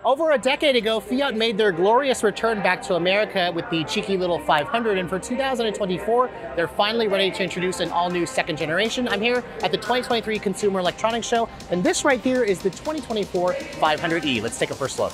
Over a decade ago, Fiat made their glorious return back to America with the cheeky little 500, and for 2024, they're finally ready to introduce an all-new second generation. I'm here at the 2023 Consumer Electronics Show, and this right here is the 2024 500e. Let's take a first look.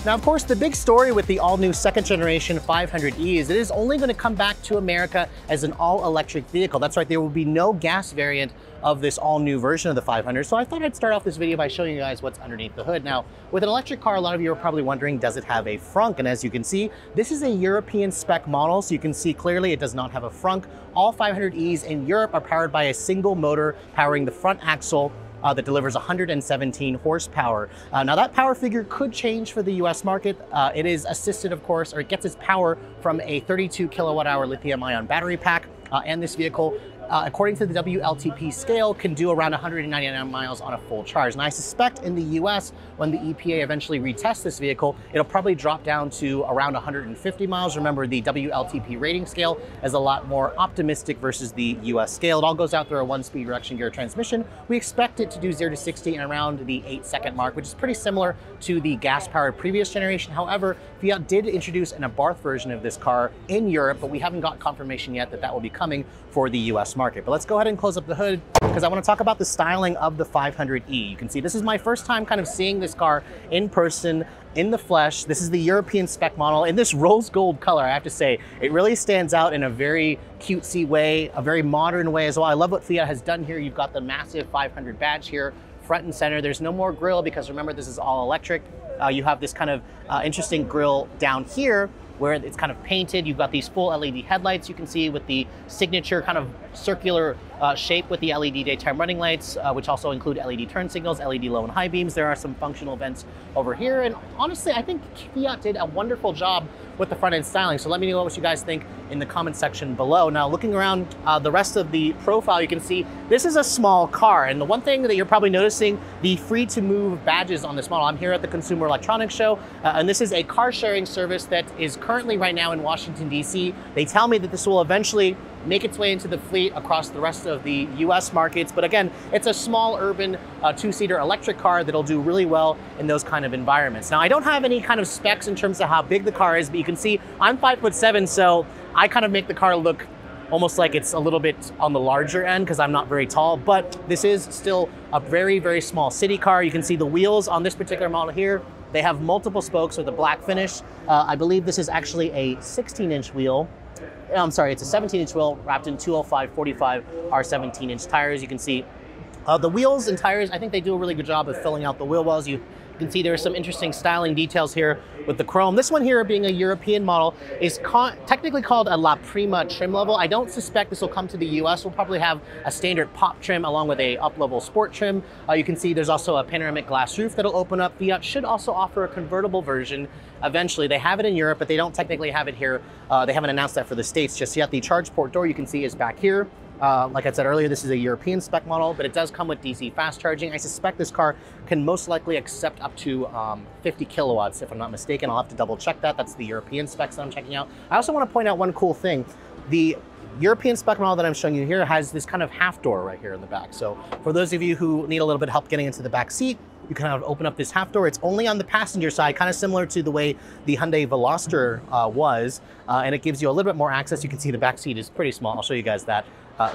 Now, of course, the big story with the all-new second generation 500e is it is only going to come back to America as an all-electric vehicle. That's right, there will be no gas variant of this all-new version of the 500. So I thought I'd start off this video by showing you guys what's underneath the hood. Now, with an electric car, a lot of you are probably wondering, does it have a frunk? And as you can see, this is a European spec model, so you can see clearly it does not have a frunk. All 500es in Europe are powered by a single motor powering the front axle that delivers 117 horsepower. Now that power figure could change for the US market. It is assisted, of course, or it gets its power from a 32 kilowatt hour lithium ion battery pack. And this vehicle, according to the WLTP scale, can do around 199 miles on a full charge. And I suspect in the US, when the EPA eventually retests this vehicle, it'll probably drop down to around 150 miles. Remember, the WLTP rating scale is a lot more optimistic versus the US scale. It all goes out through a 1-speed reduction gear transmission. We expect it to do 0 to 60 in around the 8-second mark, which is pretty similar to the gas-powered previous generation. However, Fiat did introduce an Abarth version of this car in Europe, but we haven't got confirmation yet that that will be coming for the US market. But let's go ahead and close up the hood because I want to talk about the styling of the 500e. You can see this is my first time kind of seeing this car in person, in the flesh. This is the European spec model in this rose gold color. I have to say, it really stands out in a very cutesy way, a very modern way as well. I love what Fiat has done here. You've got the massive 500 badge here, front and center. There's no more grille because remember, this is all electric. You have this kind of interesting grille down here where it's kind of painted. You've got these full LED headlights you can see with the signature kind of circular shape with the LED daytime running lights, which also include LED turn signals, LED low and high beams. There are some functional vents over here. And honestly, I think Fiat did a wonderful job with the front end styling. So let me know what you guys think in the comment section below. Now, looking around the rest of the profile, you can see this is a small car. And the one thing that you're probably noticing, the free to move badges on this model. I'm here at the Consumer Electronics Show, and this is a car sharing service that is currently right now in Washington, DC. They tell me that this will eventually make its way into the fleet across the rest of the US markets. But again, it's a small urban 2-seater electric car that'll do really well in those kind of environments. Now, I don't have any kind of specs in terms of how big the car is, but you can see I'm 5'7", so I kind of make the car look almost like it's a little bit on the larger end because I'm not very tall, but this is still a very, very small city car. You can see the wheels on this particular model here. They have multiple spokes with a black finish. I believe this is actually a 16-inch wheel. I'm sorry, it's a 17-inch wheel wrapped in 205/45 R17-inch tires. You can see the wheels and tires, I think they do a really good job of filling out the wheel wells. You can see there are some interesting styling details here with the chrome. This one here, being a European model, is technically called a La Prima trim level. I don't suspect this will come to the US. We'll probably have a standard pop trim along with a up-level sport trim. You can see there's also a panoramic glass roof that'll open up. Fiat should also offer a convertible version eventually. They have it in Europe, but they don't technically have it here. They haven't announced that for the States just yet. The charge port door you can see is back here. Like I said earlier, this is a European spec model, but it does come with DC fast charging. I suspect this car can most likely accept up to 50 kilowatts, if I'm not mistaken. I'll have to double check that. That's the European specs that I'm checking out. I also want to point out one cool thing. The European spec model that I'm showing you here has this kind of half door right here in the back. So for those of you who need a little bit of help getting into the back seat, you kind of open up this half door. It's only on the passenger side, kind of similar to the way the Hyundai Veloster was, and it gives you a little bit more access. You can see the back seat is pretty small. I'll show you guys that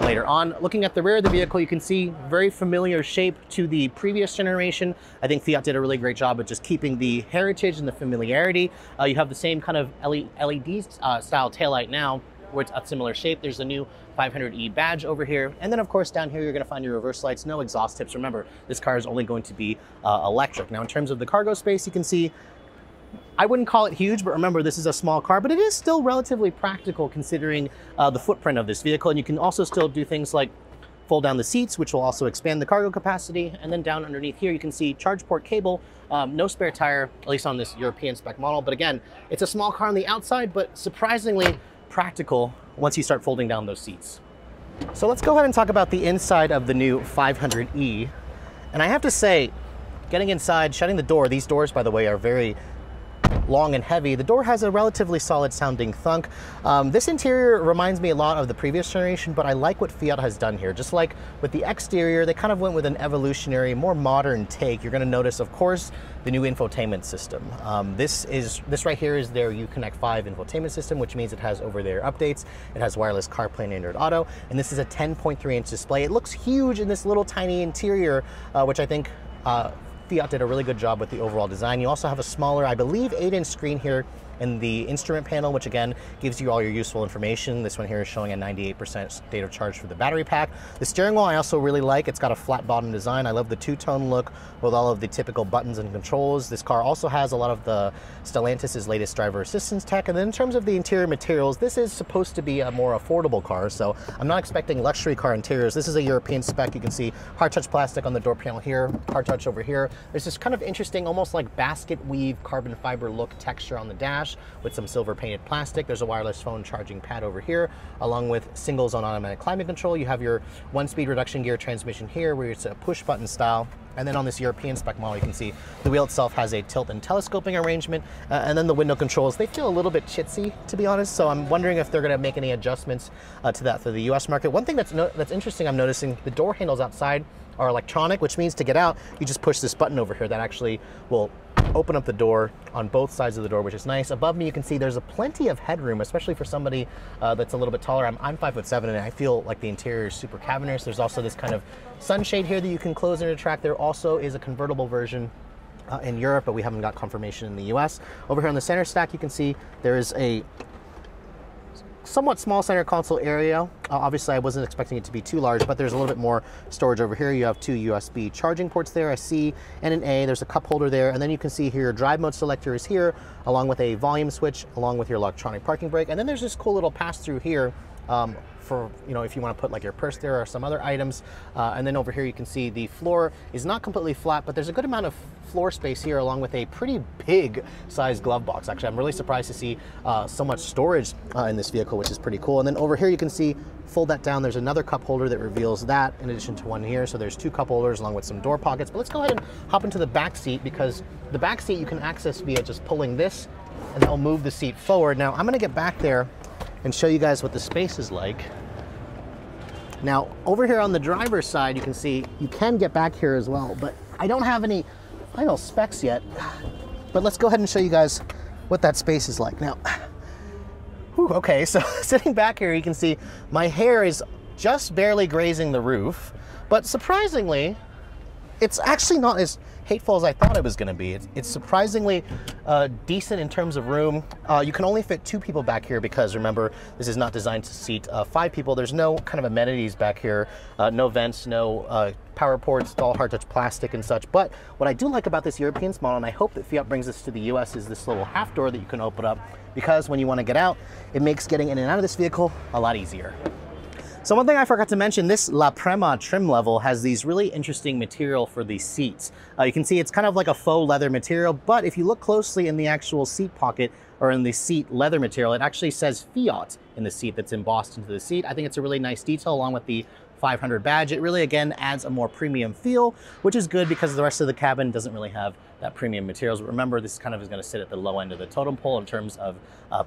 later on. Looking at the rear of the vehicle, you can see very familiar shape to the previous generation. I think Fiat did a really great job of just keeping the heritage and the familiarity. You have the same kind of LED style taillight now, where it's a similar shape. There's a new 500e badge over here. And then of course down here, you're gonna find your reverse lights, no exhaust tips. Remember, this car is only going to be electric. Now in terms of the cargo space, you can see, I wouldn't call it huge, but remember, this is a small car, but it is still relatively practical considering the footprint of this vehicle. And you can also still do things like fold down the seats, which will also expand the cargo capacity. And then down underneath here, you can see charge port cable, no spare tire, at least on this European spec model. But again, it's a small car on the outside, but surprisingly practical once you start folding down those seats. So let's go ahead and talk about the inside of the new 500e. And I have to say, getting inside, shutting the door, these doors, by the way, are very long and heavy. The door has a relatively solid sounding thunk. This interior reminds me a lot of the previous generation, but I like what Fiat has done here. Just like with the exterior, they kind of went with an evolutionary, more modern take. You're going to notice, of course, the new infotainment system. This right here is their Uconnect 5 infotainment system, which means it has over-the-air updates. It has wireless CarPlay and Android Auto, and this is a 10.3-inch display. It looks huge in this little tiny interior, which I think Fiat did a really good job with the overall design. You also have a smaller, I believe, 8-inch screen here in the instrument panel, which again gives you all your useful information. This one here is showing a 98% state of charge for the battery pack. The steering wheel I also really like. It's got a flat bottom design. I love the two-tone look with all of the typical buttons and controls. This car also has a lot of the Stellantis' latest driver assistance tech. And then in terms of the interior materials, this is supposed to be a more affordable car, so I'm not expecting luxury car interiors. This is a European spec. You can see hard touch plastic on the door panel here, hard touch over here. There's this kind of interesting, almost like basket weave carbon fiber look texture on the dash with some silver painted plastic. There's a wireless phone charging pad over here, along with single zone automatic climate control. You have your 1-speed reduction gear transmission here, where it's a push button style. And then on this European spec model, you can see the wheel itself has a tilt and telescoping arrangement. And then the window controls, they feel a little bit chitsy, to be honest. So I'm wondering if they're gonna make any adjustments to that for the US market. One thing that's interesting, I'm noticing the door handles outside are electronic, which means to get out, you just push this button over here that actually will open up the door on both sides of the door, which is nice. Above me, you can see there's plenty of headroom, especially for somebody that's a little bit taller. I'm 5'7", and I feel like the interior is super cavernous. There's also this kind of sunshade here that you can close and retract. There also is a convertible version in Europe, but we haven't got confirmation in the US. Over here on the center stack, you can see there is a somewhat small center console area. Obviously, I wasn't expecting it to be too large, but there's a little bit more storage over here. You have 2 USB charging ports there, a C and an A. There's a cup holder there, and then you can see here your drive mode selector is here, along with a volume switch, along with your electronic parking brake. And then there's this cool little pass-through here for, you know, if you want to put like your purse there or some other items. And then over here you can see the floor is not completely flat, but there's a good amount of floor space here, along with a pretty big sized glove box. Actually, I'm really surprised to see so much storage in this vehicle, which is pretty cool. And then over here you can see, fold that down, there's another cup holder that reveals that in addition to one here. So there's 2 cup holders along with some door pockets. But let's go ahead and hop into the back seat, because the back seat you can access via just pulling this, and that'll move the seat forward. Now I'm gonna get back there and show you guys what the space is like. Now over here on the driver's side, you can see you can get back here as well, but I don't have any final specs yet. But let's go ahead and show you guys what that space is like. Now, okay, so sitting back here, you can see my hair is just barely grazing the roof, but surprisingly, it's actually not as hateful as I thought it was going to be. It's surprisingly decent in terms of room. You can only fit 2 people back here because, remember, this is not designed to seat 5 people. There's no kind of amenities back here, no vents, no power ports, all hard touch plastic and such. But what I do like about this European model, and I hope that Fiat brings this to the US, is this little half door that you can open up, because when you want to get out, it makes getting in and out of this vehicle a lot easier. So one thing I forgot to mention, this La Prema trim level has these really interesting material for the seats. You can see it's kind of like a faux leather material, but if you look closely in the actual seat pocket or in the seat leather material, it actually says Fiat in the seat that's embossed into the seat. I think it's a really nice detail, along with the 500 badge. It really, again, adds a more premium feel, which is good because the rest of the cabin doesn't really have that premium materials. But remember, this kind of is going to sit at the low end of the totem pole in terms of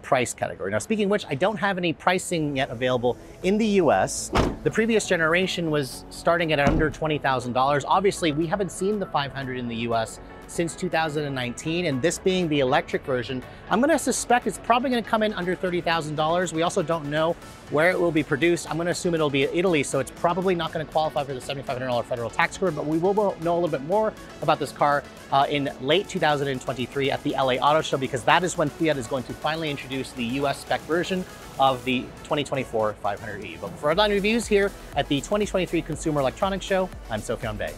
price category. Now, speaking of which, I don't have any pricing yet available in the US. The previous generation was starting at under $20,000. Obviously, we haven't seen the 500 in the US since 2019, and this being the electric version, I'm going to suspect it's probably going to come in under $30,000. We also don't know where it will be produced. I'm going to assume it'll be Italy, so it's probably not going to qualify for the $7,500 federal tax credit, but we will know a little bit more about this car in late 2023 at the LA Auto Show, because that is when Fiat is going to finally introduce the US spec version of the 2024 500e. But for Redline Reviews here at the 2023 Consumer Electronics Show, I'm Sophian Bay.